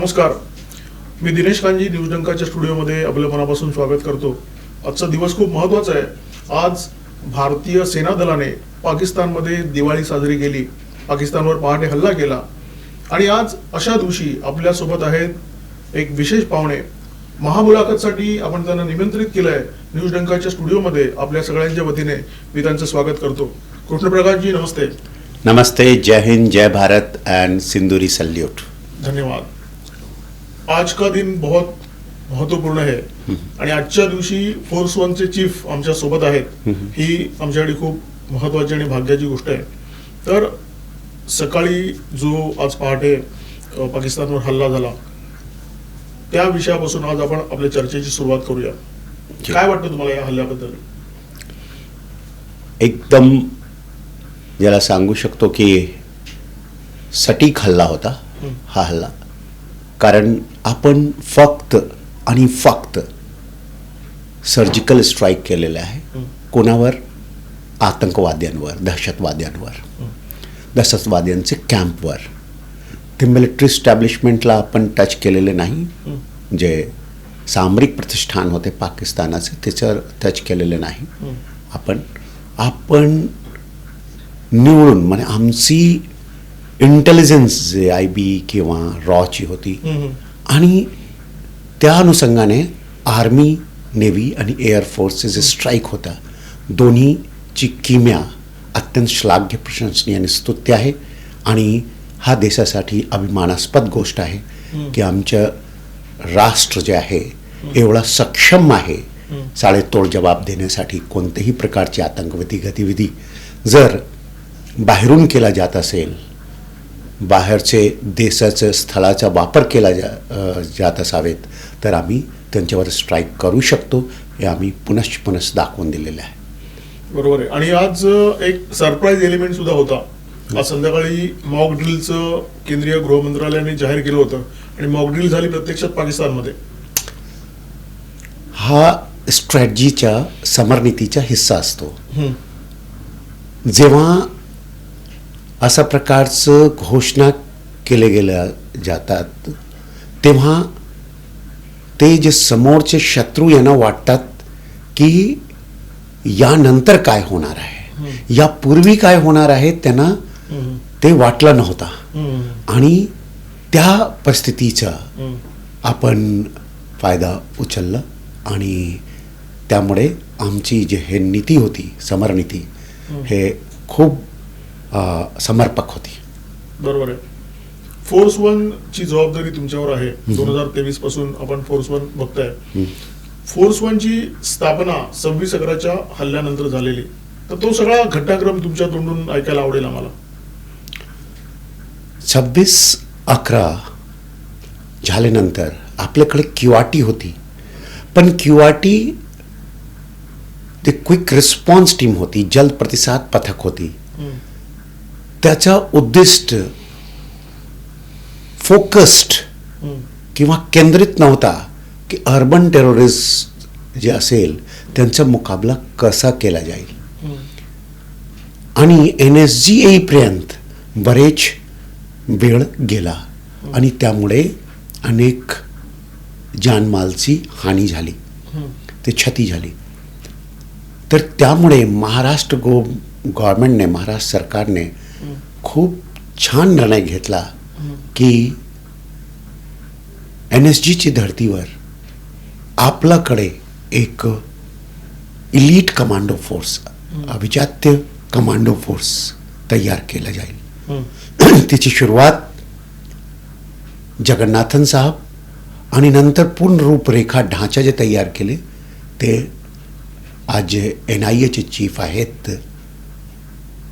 नमस्कार, मी दिनेश कांजी न्यूज डंकाच्या स्टुडिओमध्ये आपल्या मनापासून स्वागत करतो. आजचा दिवस खूप महत्त्वाचा आहे. आज भारतीय सेना दलाने पाकिस्तानमध्ये दिवाळी साजरी केली, पाकिस्तानवर पहाटे हल्ला केला आणि आज अशा दिवशी आपल्यासोबत आहेत एक विशेष पाहुणे. महामुलाखतसाठी आपण त्यांना निमंत्रित केलंय न्यूज डंकाच्या स्टुडिओमध्ये. आपल्या सगळ्यांच्या वतीने मी त्यांचं स्वागत करतो. कृष्णप्रकाश जी, नमस्ते. नमस्ते, जय हिंद, जय भारत एंड सिंदूरी सल्यूट. धन्यवाद. आज का दिन बहुत महत्वपूर्ण है आणि आजच्या दिवशी फोर्स वनचे चीफ आमच्या सोबत आहेत. ही आमच्यासाठी खूप महत्वाची आणि भाग्याची गोष्ट आहे. तर सकाळी जो आज पहाटे पाकिस्तानवर हल्ला झाला त्या विषयापासून आज आपण आपल्या चर्चेची सुरुवात करूया. काय वाटतं तुम्हाला या हल्ल्याबद्दल? एकदम ज्याला सांगू शकतो की सटीक हल्ला होता हा हल्ला. कारण आपण फक्त आणि फक्त सर्जिकल स्ट्राईक केलेलं आहे. कोणावर? आतंकवाद्यांवर, दहशतवाद्यांचे कॅम्पवर. ते मिलिटरी स्टॅब्लिशमेंटला आपण टच केलेले नाही. जे सामरिक प्रतिष्ठान होते पाकिस्तानाचे त्याच्यावर टच केलेले नाही. आपण निवडून म्हणजे आमची इंटेलिजन्स जे IB किंवा रॉची होती आणि त्या अनुषंगाने आर्मी, नेव्ही आणि एअरफोर्सचे जे स्ट्राईक होता दोन्हीची किम्या अत्यंत श्लाघ्य, प्रशंसनीय आणि स्तुत्य आहे. आणि हा देशासाठी अभिमानास्पद गोष्ट आहे की आमचं राष्ट्र जे आहे एवढा सक्षम आहे साडेतोड जबाब देण्यासाठी. कोणत्याही प्रकारची आतंकवादी गतिविधी जर बाहेरून केला जात असेल, बाहेरचे देशाच्या स्थळाचा वापर केला जात असावेत तर आम्ही त्यांच्यावर स्ट्राईक करू शकतो. हे आम्ही पुनश्च दाखवून दिलेलं आहे. बरोबर आहे. आणि आज एक सरप्राईज एलिमेंट सुद्धा होता. आज संध्याकाळी मॉक ड्रिलचं केंद्रीय गृह मंत्रालयाने जाहीर केलं होतं आणि मॉक ड्रिल झाली प्रत्यक्षात पाकिस्तानमध्ये. हा स्ट्रॅटजीच्या समरनीतीचा हिस्सा असतो. जेव्हा अशा प्रकारचं घोषणा केले गेल्या जातात तेव्हा ते जे समोरचे शत्रू यांना वाटतात की यानंतर काय होणार आहे, यापूर्वी काय होणार आहे त्यांना ते वाटलं नव्हता. आणि त्या परिस्थितीचा आपण फायदा उचलला आणि त्यामुळे आमची जे हे नीती होती, समरनीती, हे खूप समर्पक होती. बरोबर आहे. फोर्स वन ची जबाबदारी तुमच्यावर आहे. 2023 पासून आपण फोर्स वन बघताय. फोर्स वन ची स्थापना 26/11च्या हल्ल्यानंतर झालेली. तर तो सगळा घटनाक्रम तुमच्या तोंडून ऐकायला आवडेल आम्हाला. 26/11 झाल्यानंतर आपल्याकडे QRT होती. पण QRT ते क्विक रिस्पॉन्स टीम होती, जलद प्रतिसाद पथक होती. त्याचा उद्दिष्ट फोकस्ड किंवा केंद्रित नव्हता की अर्बन टेररिस्ट जे असेल त्यांचा मुकाबला कसा केला जाईल. आणि NSG येईपर्यंत बरेच वेळ गेला आणि त्यामुळे अनेक जानमालची हानी झाली, ते क्षती झाली. तर त्यामुळे महाराष्ट्र गव्हर्नमेंटने, महाराष्ट्र सरकारने खूप छान निर्णय घेतला की NSGची धर्तीवर आपल्याकडे एक इलीट कमांडो फोर्स, अभिजात्य कमांडो फोर्स तयार केला जाईल. त्याची सुरुवात जगन्नाथन साहेब आणि नंतर पूर्ण रूपरेखा ढांचा जे तयार केले ते आज NIAचे चीफ आहेत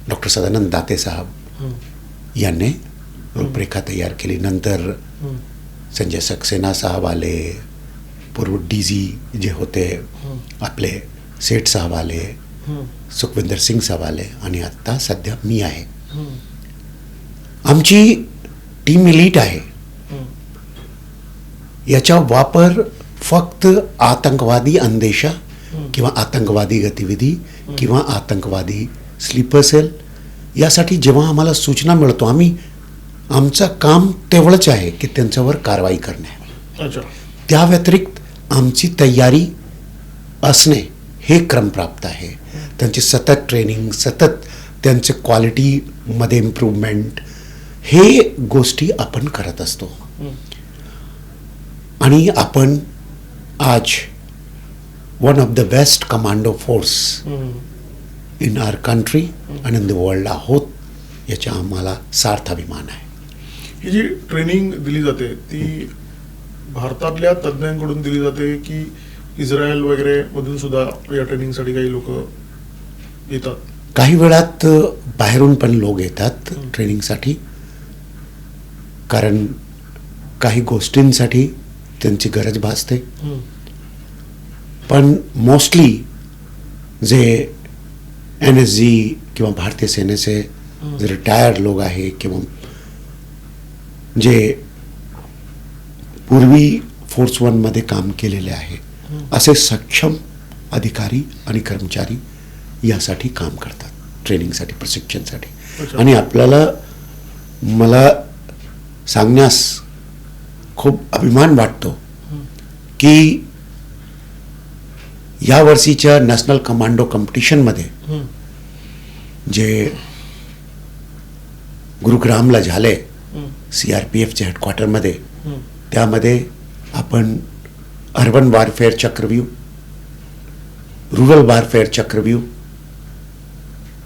डॉक्टर सदानंद दाते साहेब यांनी रूपरेखा तयार केली. नंतर संजय सक्सेना साहेब आले, पूर्व DG जे होते आपले सेठ साहेब आले, सुखविंदर सिंग साहेब आले आणि आता सध्या मी आहे. आमची टीम इलीट आहे. याचा वापर फक्त आतंकवादी अंदेशा किंवा आतंकवादी गतिविधी किंवा आतंकवादी स्लीपर सेल यासाठी जेव्हा आम्हाला सूचना मिळतो आम्ही आमचं काम तेवढंच आहे की त्यांच्यावर कारवाई करणे. अच्छा. त्या व्यतिरिक्त आमची तयारी असणे हे क्रमप्राप्त आहे. त्यांची सतत ट्रेनिंग, सतत त्यांचे क्वालिटीमध्ये इम्प्रूव्हमेंट, हे गोष्टी आपण करत असतो. आणि आपण आज one of the best commando force in our country आणि इन द वर्ल्ड आहोत, याचा आम्हाला सार्थ अभिमान आहे. ही जी ट्रेनिंग दिली जाते ती भारतातल्या तज्ज्ञांकडून दिली जाते की इस्रायल वगैरे मधून सुद्धा या ट्रेनिंगसाठी काही लोक येतात? काही वेळात बाहेरून पण लोक येतात ट्रेनिंगसाठी, कारण काही गोष्टींसाठी त्यांची गरज भासते. पण मोस्टली जे NSG किंवा भारतीय सेनेचे जे रिटायर्ड लोक आहे किंवा जे पूर्वी फोर्स 1 मध्ये काम केलेले आहे, असे सक्षम अधिकारी आणि कर्मचारी यासाठी काम करतात, ट्रेनिंगसाठी, प्रशिक्षणासाठी. आणि मला सांगण्यास खूप अभिमान वाटतो की या वर्षीच्या नॅशनल कमांडो कॉम्पिटिशनमध्ये जे गुरुग्रामला झाले CRPFच्या हेडक्वार्टरमध्ये, त्यामध्ये आपण अर्बन वॉरफेअर चक्रव्यूह, रुरल वॉरफेअर चक्रव्यूह,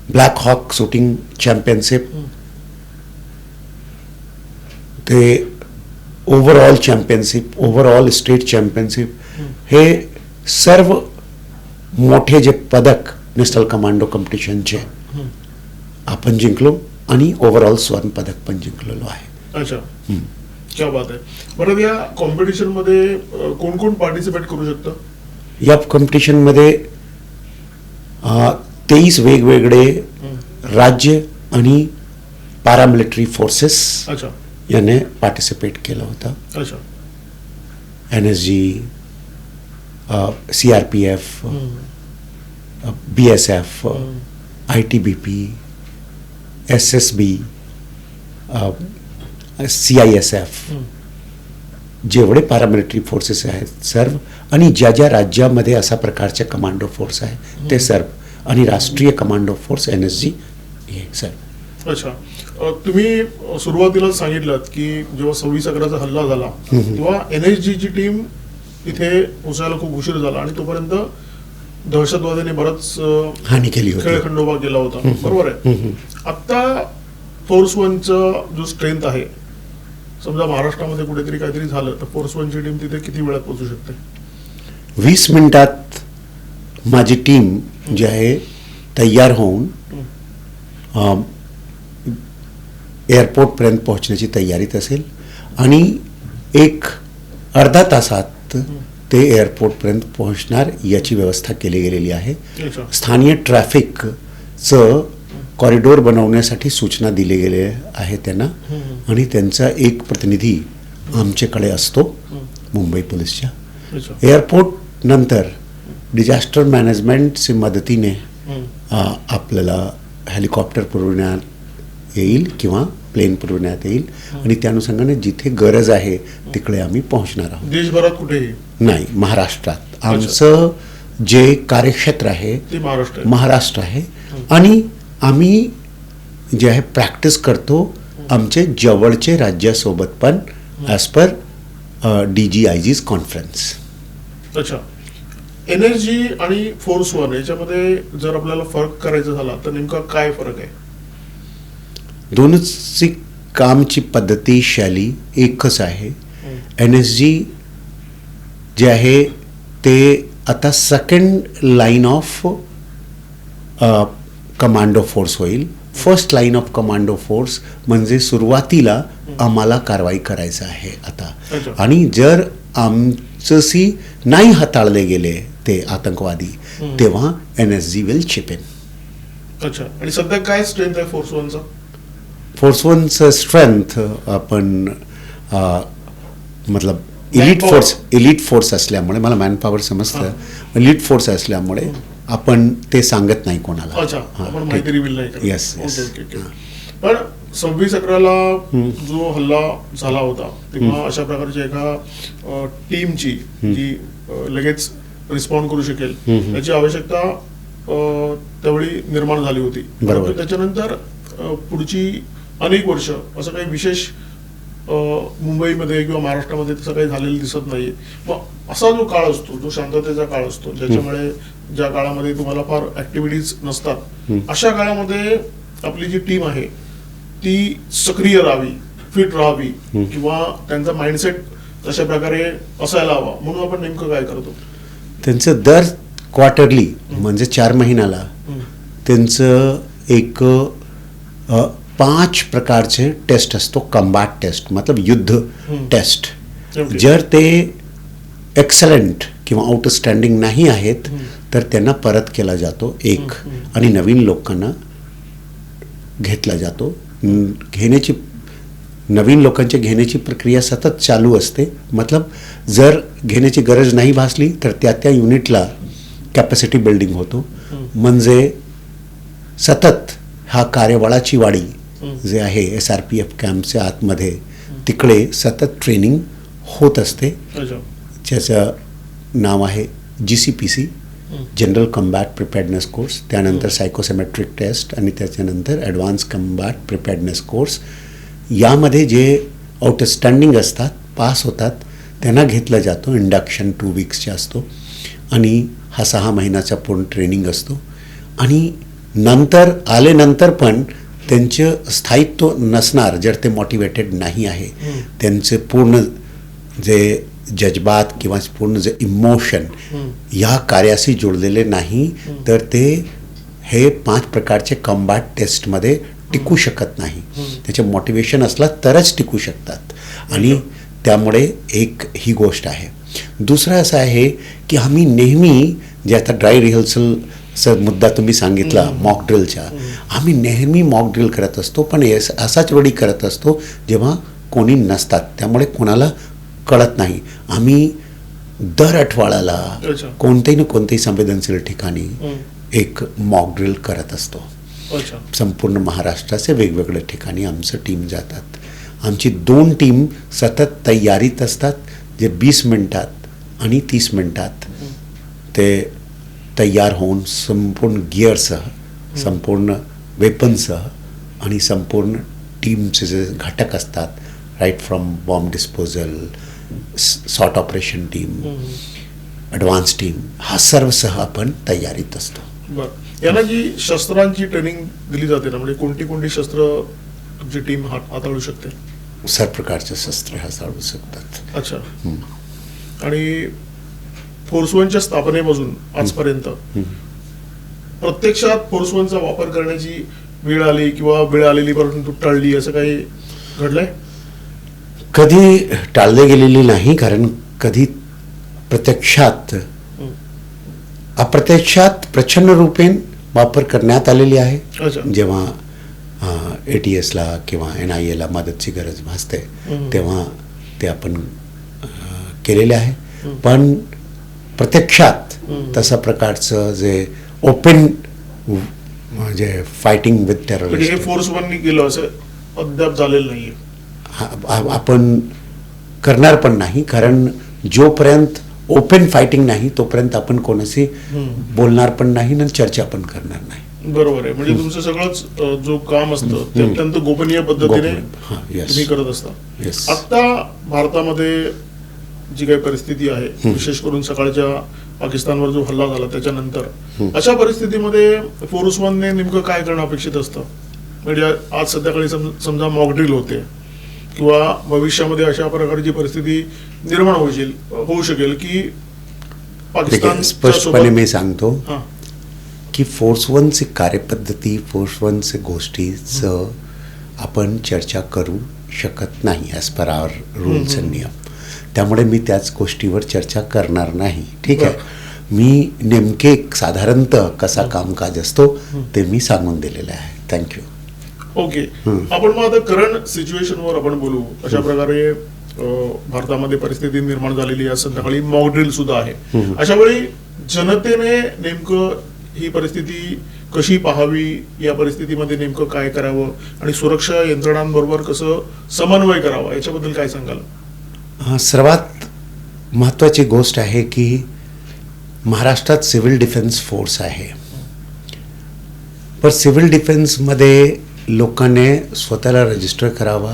ब्लॅक हॉक शूटिंग चॅम्पियनशिप, ते overall championship, overall state championship, हे सर्व मोठे जे पदक नॅशनल कमांडो कॉम्पिटिशनचे आपण जिंकलो आणि ओव्हरऑल स्वर्ण पदक पण जिंकलेलो आहे. अच्छा, क्या बात आहे. बरं, या कॉम्पिटिशन मध्ये कोण कोण पार्टिसिपेट करू शकतं? या कॉम्पिटिशन मध्ये 23 वेगवेगळे राज्य आणि पॅरामिलिटरी फोर्सेस याने पार्टिसिपेट केलं होतं. अच्छा. NSG, CRPF, BSF, ITBP, SSB, CISF, जेवढे पॅरामिलिटरी फोर्सेस आहेत सर्व, आणि ज्या ज्या राज्यामध्ये अशा प्रकारचे कमांडो फोर्स आहे ते सर्व, आणि राष्ट्रीय कमांडो फोर्स NSG हे सर्व. अच्छा. तुम्ही सुरुवातीला सांगितलं की जेव्हा 26/11चा हल्ला झाला तेव्हा NSG ची टीम इथे पोहोचायला खूप उशीर झाला आणि तोपर्यंत दहशतवाद्यांनी बराच हानी केली होती, खेळखंडोबा केला होता. बरोबर आहे. आता फोर्स 1चा जो स्ट्रेंथ आहे, समजा महाराष्ट्रामध्ये कुठेतरी काहीतरी झालं तर फोर्स 1ची टीम तिथे किती वेळात पोहोचू शकते? 20 मिनिटात माझी टीम जी आहे तयार होऊन एअरपोर्टपर्यंत पोहोचण्याची तयारीत असेल, आणि एक अर्धा तासात ते एअरपोर्टपर्यंत पोहोचणार याची व्यवस्था केली गेलेली आहे. स्थानिक ट्रॅफिकचं कॉरिडोर बनवण्यासाठी सूचना दिली गेली आहे त्यांना, आणि त्यांचा एक प्रतिनिधी आमच्याकडे असतो मुंबई पोलीसच्या. एअरपोर्ट नंतर डिझास्टर मॅनेजमेंटच्या मदतीने आपल्याला हेलिकॉप्टर पुरवण्यात येईल किंवा प्लेन पुरवण्यात येईल, आणि त्या अनुषंगाने जिथे गरज आहे तिकडे आम्ही पोहोचणार आहोत. देशभरात कुठेही नाही, महाराष्ट्रात आमचं जे कार्यक्षेत्र आहे ते महाराष्ट्र आहे, आणि आम्ही जे आहे प्रॅक्टिस करतो आमचे जवळचे राज्यासोबत पण ॲज पर DGIG's कॉन्फरन्स. अच्छा. NSG आणि फोर्स 1 याच्यामध्ये जर आपल्याला फरक करायचा झाला तर नेमका काय फरक आहे? दोनची कामची पद्धती, शैली एकच आहे. NSG जे आहे ते आता second line of commando force होईल. First line of commando force म्हणजे सुरुवातीला आम्हाला कारवाई करायचं आहे आता, आणि जर आमचंशी नाही हाताळले गेले ते आतंकवादी तेव्हा NSG विल चिप इन. अच्छा. आणि सध्या काय स्ट्रेंथ आहे फोर्स 1चा? फोर्स 1चं स्ट्रेंथ आपण मतलब इलिट फोर्स असल्यामुळे, मला मॅनपॉवर समजतं, इलिट फोर्स असल्यामुळे आपण ते सांगत नाही कोणाला. अच्छा, आपण माहिती रिव्हील नाही करत. येस. पण 26/11 जो हल्ला झाला होता तेव्हा अशा प्रकारच्या एका टीमची जी लगेच रिस्पॉन्ड करू शकेल याची आवश्यकता त्यावेळी निर्माण झाली होती. बरोबर. परंतु त्याच्यानंतर पुढची अनेक वर्ष असं काही विशेष मुंबईमध्ये किंवा महाराष्ट्रामध्ये तसं काही झालेलं दिसत नाहीये. मग असा जो काळ असतो, जो शांततेचा काळ असतो, ज्याच्यामुळे ज्या काळामध्ये तुम्हाला फार ऍक्टिव्हिटीज नसतात, अशा काळामध्ये आपली जी टीम आहे ती सक्रिय राहावी, फिट राहावी किंवा त्यांचा माइंडसेट तशा प्रकारे असायला हवा, म्हणून आपण नेमकं काय करतो? त्यांचं दर क्वार्टरली म्हणजे 4 महिन्याला त्यांचं एक 5 प्रकारचे टेस्ट असतो. कंबॅट टेस्ट मतलब युद्ध टेस्ट. Okay. जर ते एक्सलंट किंवा आउटस्टँडिंग नाही आहेत तर त्यांना परत केला जातो एक, आणि नवीन लोकांना घेतला जातो. नवीन लोकांच्या घेण्याची प्रक्रिया सतत चालू असते. मतलब जर घेण्याची गरज नाही भासली तर त्या युनिटला कॅपॅसिटी बिल्डिंग होतो. म्हणजे सतत हा कार्यबळाची वाढी जे आहे SRPF कॅम्पच्या आतमध्ये तिकडे सतत ट्रेनिंग होत असते. ज्याचं नाव आहे GCPC, जनरल कम्बॅट प्रिपेअर्डनेस कोर्स. त्यानंतर सायकोसेमेट्रिक टेस्ट आणि त्याच्यानंतर ॲडव्हान्स कम्बॅट प्रिपेअर्डनेस कोर्स. यामध्ये जे आउटस्टँडिंग असतात, पास होतात, त्यांना घेतला जातो. इंडक्शन 2 वीक्सचे असतो आणि हा 6 महिन्याचा पूर्ण ट्रेनिंग असतो. आणि नंतर आल्यानंतर पण त्यांचं स्थायित्व नसणार जर ते मोटिवेटेड नाही आहे. त्यांचे पूर्ण जे जज्बात किंवा पूर्ण जे इमोशन या कार्याशी जोडलेले नाही तर ते हे 5 प्रकारचे कम्बॅट टेस्टमध्ये टिकू शकत नाही. त्याचे मोटिवेशन असला तरच टिकू शकतात. आणि त्यामुळे एक ही गोष्ट आहे. दुसरं असं आहे की आम्ही नेहमी जे आता ड्राय रिहर्सलचा मुद्दा तुम्ही सांगितला मॉक ड्रिलच्या, आम्ही नेहमी मॉक ड्रिल करत असतो, पण असाच वेळी करत असतो जेव्हा कोणी नसतात, त्यामुळे कोणाला कळत नाही. आम्ही दर आठवड्याला कोणत्याही ना कोणत्याही संवेदनशील ठिकाणी एक मॉक ड्रिल करत असतो. संपूर्ण महाराष्ट्राचे वेगवेगळ्या ठिकाणी आमचं टीम जातात. आमची 2 टीम सतत तयारीत असतात, जे 20 मिनिटात आणि 30 मिनिटात ते तयार होऊन संपूर्ण गिअरसह, संपूर्ण वेपनसह आणि संपूर्ण टीमचे जे घटक असतात, right from bomb disposal, sort operation team, advance team, हा सर्वसह आपण तयारीत असतो. बरं, यांना जी शस्त्रांची ट्रेनिंग दिली जाते ना, म्हणजे कोणती कोणती शस्त्र तुमची टीम हाताळू शकते? सर्व प्रकारचे शस्त्र हाताळू शकतात. अच्छा. आणि फोर्स वनच्या स्थापनेपासून आजपर्यंत प्रत्यक्षात फोर्स वनचा वापर करण्याची वेळ आली किंवा वेळ आलेली परंतु टळली, असं काही घडलंय? कधी टाळले गेलेली नाही, कारण कधी प्रत्यक्षात अप्रत्यक्षात प्रचंड रूपेण वापर करण्यात आलेली आहे. जेव्हा ATSला किंवा NIAला मदतची गरज भासते तेव्हा ते आपण केलेले आहे. पण प्रत्यक्षात तशा प्रकारचं जे ओपन म्हणजे फायटिंग विथ टेररिस्ट हे फोर्स वननी केलं असं अद्याप झालेलं नाहीये. आपण करणार पण नाही, कारण जोपर्यंत ओपन फायटिंग नाही तोपर्यंत आपण कोणाशी बोलणार पण नाही आणि चर्चा पण करणार नाही. बरोबर आहे. म्हणजे तुमचं सगळंच जो काम असतं ते अत्यंत गोपनीय पद्धतीने तुम्ही करत असता. आता भारतामध्ये जी काही परिस्थिती आहे, विशेष करून सकाळच्या पाकिस्तानवर जो हल्ला झाला त्याच्यानंतर, अशा परिस्थितीमध्ये फोर्स वनने नेमकं काय करणं अपेक्षित असतं? म्हणजे आज संध्याकाळी समजा मॉकड्रिल होते किंवा भविष्यामध्ये अशा प्रकारची परिस्थिती निर्माण होऊ शकेल की पाकिस्तान स्पष्टपणे मी सांगतो की फोर्स वनची कार्यपद्धती, फोर्स वनचे गोष्टीचं आपण चर्चा करू शकत नाही as per hour rules and नियम. त्यामुळे मी त्याच गोष्टीवर चर्चा करणार नाही. ठीक आहे. मी नेमके साधारणतः कसा कामकाज असतो ते मी सांगून दिलेलं आहे. थँक्यू. ओके. आपण मग आता करंट सिच्युएशनवर आपण बोलू. अशा प्रकारे भारतामध्ये परिस्थिती निर्माण झालेली आहे. संध्याकाळी मॉक ड्रिल सुद्धा आहे. अशा वेळी जनतेने नेमकं ही परिस्थिती कशी पाहावी, या परिस्थितीमध्ये नेमकं काय करावं आणि सुरक्षा यंत्रणांबरोबर कसं समन्वय करावा, याच्याबद्दल काय सांगाल? सर्वात महत्त्वाची गोष्ट आहे की महाराष्ट्रात सिव्हिल डिफेन्स फोर्स आहे, पण सिव्हिल डिफेन्समध्ये लोकांनी स्वतःला रजिस्टर करावा.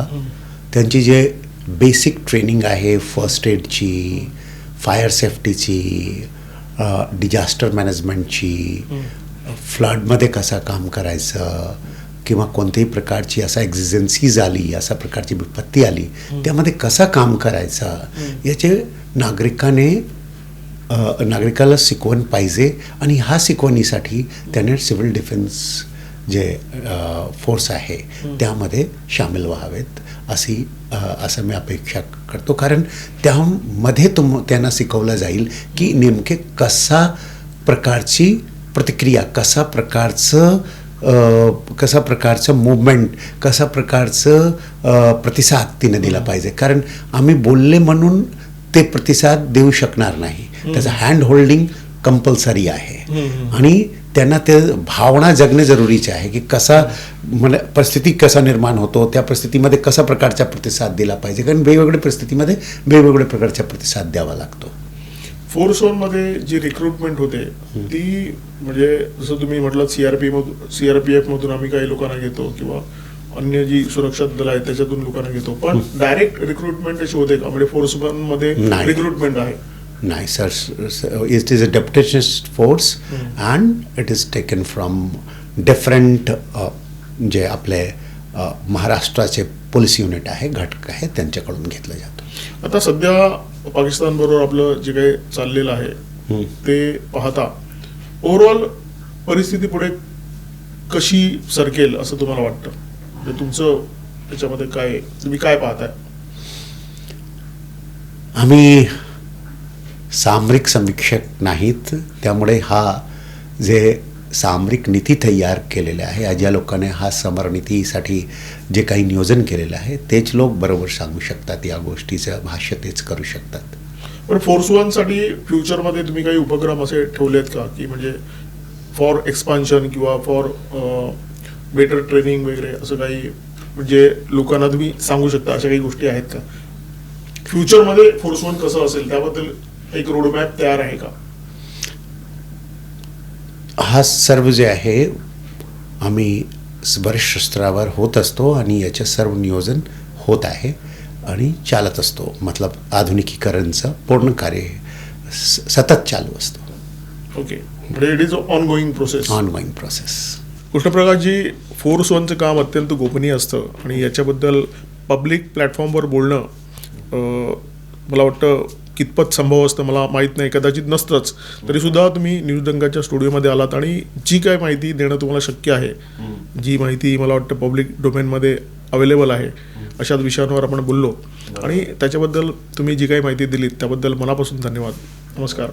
त्यांची जे बेसिक ट्रेनिंग आहे फर्स्ट एडची, फायर सेफ्टीची, डिझास्टर मॅनेजमेंटची, फ्लडमध्ये कसं काम करायचं किंवा कोणत्याही प्रकारची असा एक्झिजन्सीज आली, अशा प्रकारची विपत्ती आली, त्यामध्ये कसं काम करायचं याचे नागरिकाला शिकवण पाहिजे. आणि ह्या शिकवणीसाठी त्याने सिव्हिल डिफेन्स जे फोर्स आहे त्यामध्ये सामील व्हावेत असं मी अपेक्षा करतो. कारण त्यामध्ये त्यांना शिकवलं जाईल की नेमके कशा प्रकारची प्रतिक्रिया, कशा प्रकारचं मूवमेंट, कशा प्रकारचं प्रतिसाद तिने दिला पाहिजे. कारण आम्ही बोलले म्हणून ते प्रतिसाद देऊ शकणार नाही, त्याचं हँड होल्डिंग कंपल्सरी आहे. आणि त्यांना ते भावना जगणे जरुरीचे आहे की कसा परिस्थिती कसा निर्माण होतो, त्या परिस्थितीमध्ये कशा प्रकारचा प्रतिसाद दिला पाहिजे. कारण वेगवेगळ्या परिस्थितीमध्ये वेगवेगळ्या प्रकारचा प्रतिसाद द्यावा लागतो. फोर्स मध्ये जी रिक्रुटमेंट होते ती म्हणजे जसं तुम्ही म्हटलं सीआरपीएफ मधून आम्ही काही लोकांना घेतो किंवा अन्य जी सुरक्षा दल आहे त्याच्यातून लोकांना घेतो, पण डायरेक्ट रिक्रुटमेंट अशी होते का? म्हणजे फोर्स मध्ये रिक्रुटमेंट आहे? नाही sir, it is a deputation force and it is taken from different जे आपले महाराष्ट्राचे पोलीस युनिट आहे, घटक आहे, त्यांच्याकडून घेतलं जातं. आता सध्या पाकिस्तान बरोबर आपलं जे काही चाललेलं आहे ते पाहता ओव्हरऑल परिस्थिती पुढे कशी सरकेल असं तुम्हाला वाटतं? म्हणजे तुमचं त्याच्यामध्ये काय, तुम्ही काय पाहताय? आम्ही सामरिक समीक्षक नाहीत, त्यामुळे हा जे सामरिक नीती तयार केलेले आहे, ज्या लोकांनी हा समरनीतीसाठी जे काही नियोजन केलेलं आहे तेच लोक बरोबर सांगू शकतात, या गोष्टीचं भाष्य तेच करू शकतात. पण फोर्स साठी फ्युचरमध्ये तुम्ही काही उपक्रम असे ठेवलेत का की म्हणजे फॉर एक्सपान्शन किंवा फॉर बेटर ट्रेनिंग वगैरे असं काही, म्हणजे लोकांना तुम्ही सांगू शकता अशा काही गोष्टी आहेत का? फ्युचरमध्ये फोर्स वन कसं असेल त्याबद्दल एक रोडमॅप तयार आहे का? हा सर्व जे आहे आम्ही वरिष्ठ स्तरावर होत असतो आणि याचे सर्व नियोजन होत आहे आणि चालत असतो. मतलब आधुनिकीकरणचं पूर्ण कार्य सतत चालू असतो. ओके, म्हणजे इट इज ऑनगोईंग प्रोसेस. कृष्णप्रकाशजी, फोर्स वनचं काम अत्यंत गोपनीय असतं आणि याच्याबद्दल पब्लिक प्लॅटफॉर्मवर बोलणं मला वाटतं कितपत संभव असतं मला माहीत नाही, कदाचित नसतंच. तरीसुद्धा तुम्ही न्यूज डंकाच्या स्टुडिओमध्ये आलात आणि जी काय माहिती देणं तुम्हाला शक्य आहे, जी माहिती मला वाटतं पब्लिक डोमेनमध्ये अवेलेबल आहे, अशाच विषयांवर आपण बोललो आणि त्याच्याबद्दल तुम्ही जी काही माहिती दिलीत त्याबद्दल मनापासून धन्यवाद. नमस्कार.